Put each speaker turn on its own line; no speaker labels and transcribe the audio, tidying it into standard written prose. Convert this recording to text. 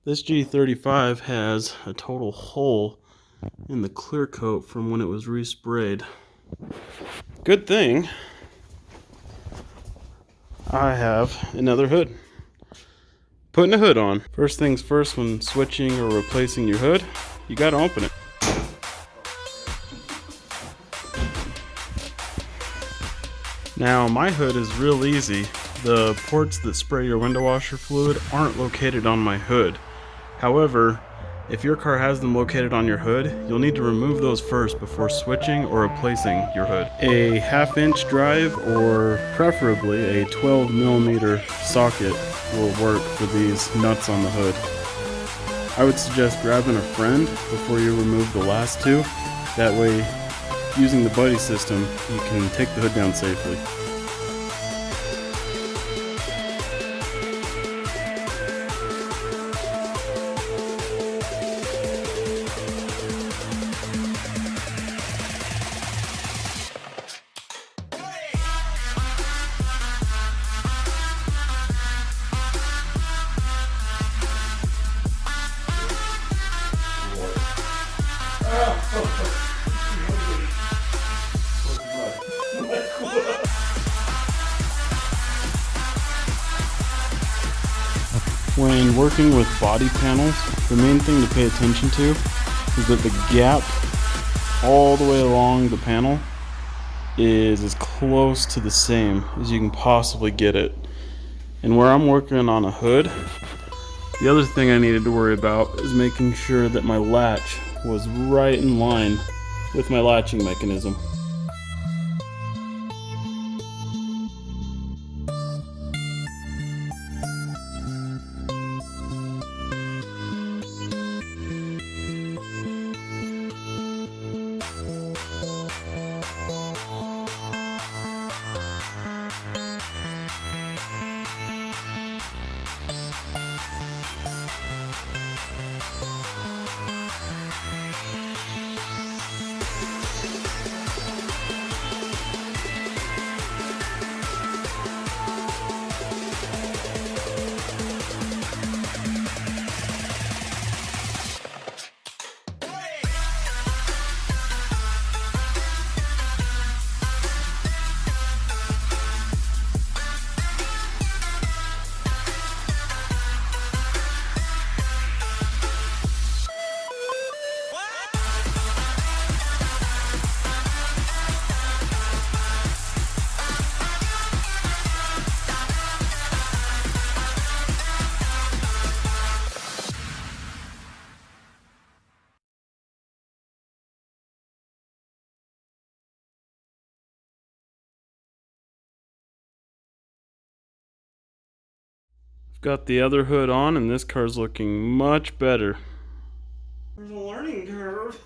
This G35 has a total hole in the clear coat from when it was resprayed. Good thing I have another hood. Putting a hood on. First things first, when switching or replacing your hood, you gotta open it. Now my hood is real easy. The ports that spray your window washer fluid aren't located on my hood. However, if your car has them located on your hood, you'll need to remove those first before switching or replacing your hood. A 1/2 inch drive, or preferably a 12mm socket, will work for these nuts on the hood. I would suggest grabbing a friend before you remove the last two. That way, using the buddy system, you can take the hood down safely. When working with body panels, the main thing to pay attention to is that the gap all the way along the panel is as close to the same as you can possibly get it. And where I'm working on a hood, the other thing I needed to worry about is making sure that my latch was right in line with my latching mechanism. I've got the other hood on and this car's looking much better. There's a learning curve.